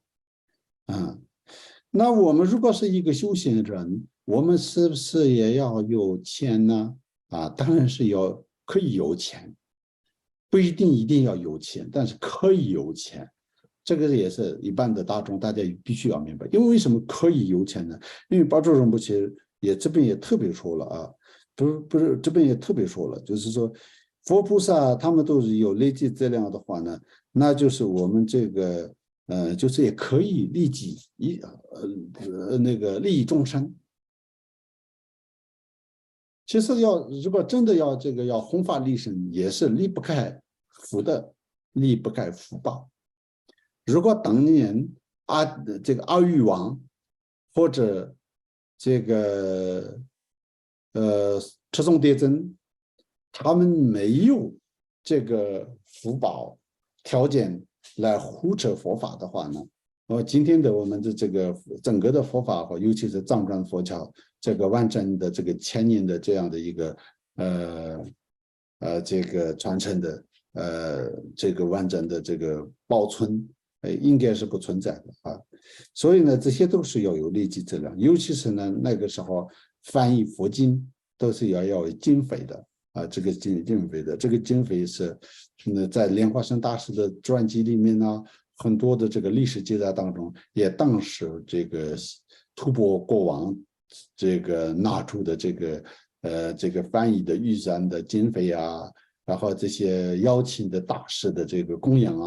A: 那我们如果是一个修行人，我们是不是也要有钱呢？当然是可以有钱，不一定要有钱，但是可以有钱。这个也是一般的大众，大家必须要明白。因为什么可以有钱呢？因为巴祖仁波切这边也特别说了不是这边也特别说了，就是说佛菩萨他们都是有累积资粮的话呢，那就是我们这个就是也可以利益众生。其实如果真的要弘法利生，也是离不开离不开福报。如果当年这个阿育王或者这个赤松德真，他们没有这个福报条件来护持佛法的话呢，今天的我们的这个整个的佛法，尤其是藏传佛教这个完整的这个千年的这样的一个这个传承的这个完整的这个保存，应该是不存在的所以呢，这些都是要有累积质量，尤其是呢那个时候翻译佛经都是要有经费的这个经费的，这个经费是在莲花生大师的传记里面呢，很多的这个历史记载当中，也当时这个吐蕃国王这个拿出的这个翻译的预算的经费然后这些邀请的大师的这个供养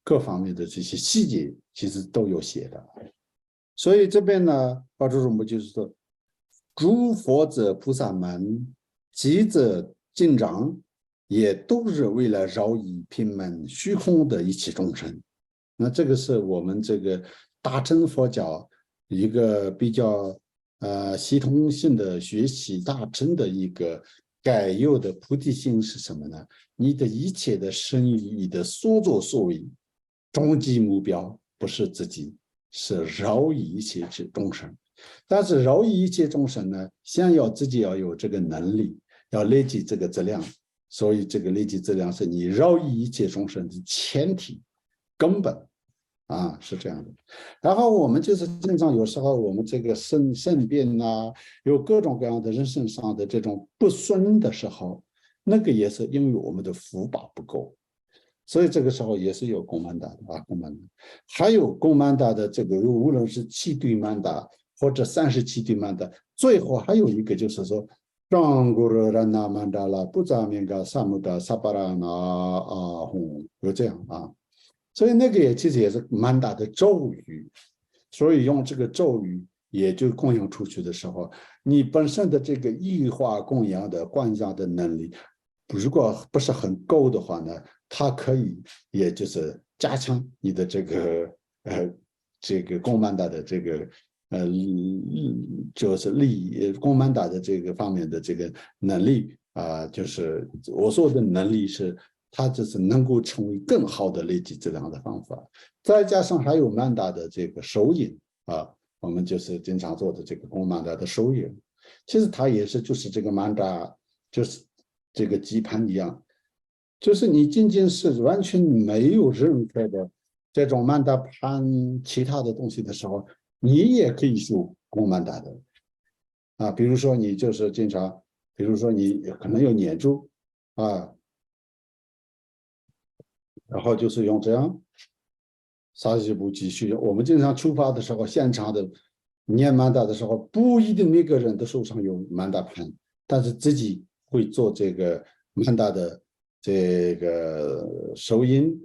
A: 各方面的这些细节，其实都有写的。所以这边呢，巴祖仁波就是说，诸佛者菩萨们，即者进长，也都是为了饶益平门虚空的一切众生。那这个是我们这个大乘佛教一个比较系统性的学习大乘的一个该有的菩提心是什么呢？你的一切的身语你的所作所为，终极目标不是自己，是饶益一切众生。但是饶益一切众生呢，先要自己要有这个能力，要累积这个质量。所以这个累积质量是你饶益一切众生的前提根本是这样的。然后我们就是经常有时候我们这个生病有各种各样的人生上的这种不顺的时候，那个也是因为我们的福报不够，所以这个时候也是有供曼达的供曼达，还有供曼达的这个无论是7对曼达或者37对曼达，最后还有一个就是说让古热然那曼达拉不扎明嘎萨姆达萨巴拉那有这样所以那个其实也是曼达的咒语，所以用这个咒语也就供养出去的时候，你本身的这个异化供养的观想的能力，如果不是很够的话呢，它可以也就是加强你的这个这个供曼达的这个就是供曼达的这个方面的这个能力就是我说的能力是它就是能够成为更好的累积质量的方法，再加上还有曼达的这个手影我们就是经常做的这个供曼达的手影，其实它也是就是这个曼达就是这个基盘一样，就是你仅仅是完全没有任何的这种曼达盘其他的东西的时候，你也可以修供曼达的比如说你就是经常，比如说你可能有念珠然后就是用这样萨吉布继续，我们经常出发的时候，现场的念曼达的时候，不一定每个人的手上有曼达盘，但是自己会做这个曼达的这个手印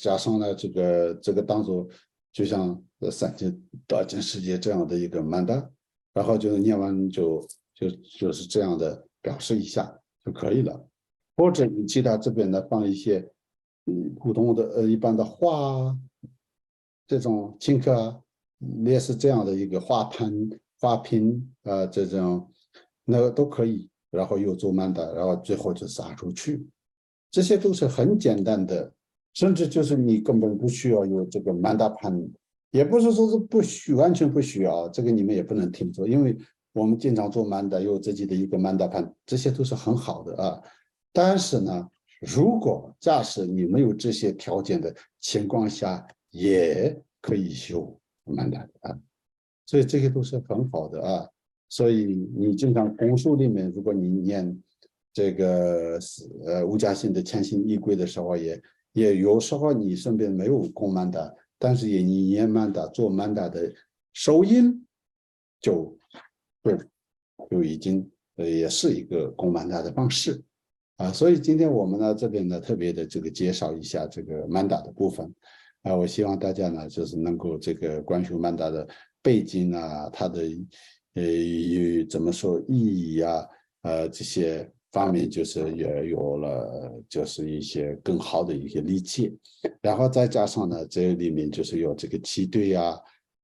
A: 加上呢这个当做就像三界大千世界这样的一个曼达，然后就念完就是这样的表示一下就可以了，或者你其他这边呢放一些普通的一般的画这种青稞类似这样的一个花盆花瓶这种那个都可以，然后又做曼达，然后最后就撒出去，这些都是很简单的，甚至就是你根本不需要有这个曼达盘，也不是说是完全不需要，这个你们也不能听说，因为我们经常做曼达有自己的一个曼达盘，这些都是很好的但是呢如果假使你没有这些条件的情况下，也可以修曼达所以这些都是很好的所以你经常公书里面，如果你念这个无家性的千行一归的时候，也有时候你身边没有供曼达，但是你念曼达做曼达的收音就已经也是一个供曼达的方式所以今天我们呢这边呢特别的这个介绍一下这个曼达的部分我希望大家呢就是能够这个关注曼达的背景它的怎么说意义这些方面就是也有了就是一些更好的一些理解，然后再加上呢这里面就是有这个七对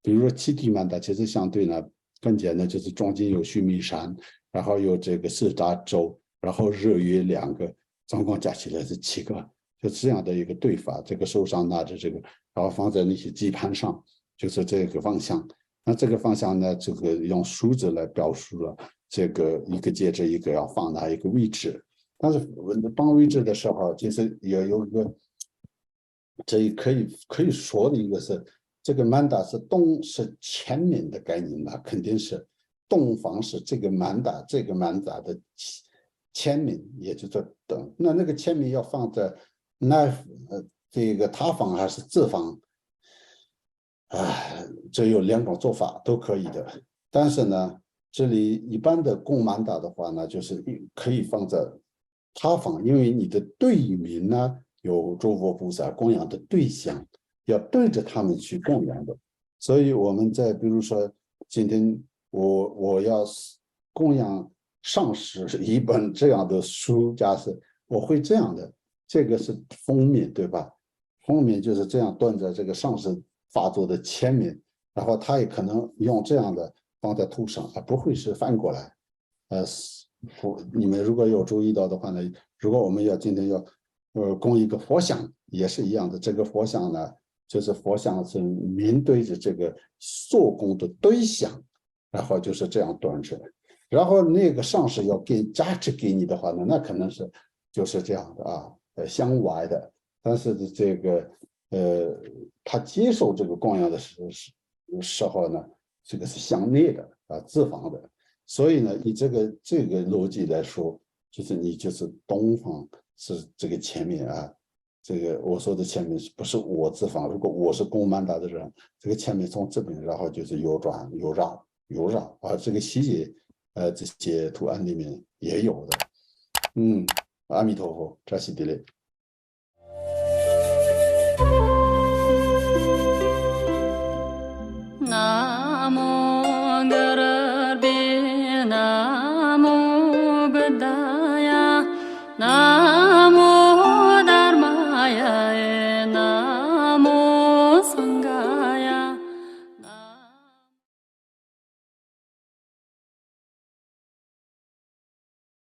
A: 比如说七地曼达其实相对呢更简单，就是中间有须弥山，然后有这个四大洲，然后日月2个，总共加起来是7个，就这样的一个对法。这个手上拿着这个，然后放在那些基盘上，就是这个方向。那这个方向呢，这个用数字来表述了这个一个接着一个要放哪一个位置。但是放位置的时候，其实也有一个，这可以说的一个是。这个曼达是前面的概念肯定是东方是这个曼达的前面，也就是等。那个前面要放在这个他方还是自方这有2种做法都可以的。但是呢，这里一般的供曼达的话呢，就是可以放在他方，因为你的对面呢有诸佛菩萨供养的对象。要对着他们去供养的，所以我们在比如说今天我要供养上师一本这样的书，假设我会这样的，这个是封面对吧？封面就是这样端在这个上师发作的前面，然后他也可能用这样的放在头上，不会是翻过来。你们如果有注意到的话呢，如果我们今天要供一个佛像，也是一样的，这个佛像呢。就是佛像是面对着这个做工的对象，然后就是这样端着，然后那个上师要给加持给你的话呢，那可能是就是这样的向外的，但是这个他接受这个供养的时候呢，这个是向内的自防的，所以呢，以这个逻辑来说，就是你就是东方是这个前面这个我说的前面不是我自方，如果我是供曼达的人，这个前面从这边，然后就是右转右绕这个细节这些图案里面也有的。阿弥陀佛，扎西地雷。
B: Namo Garbe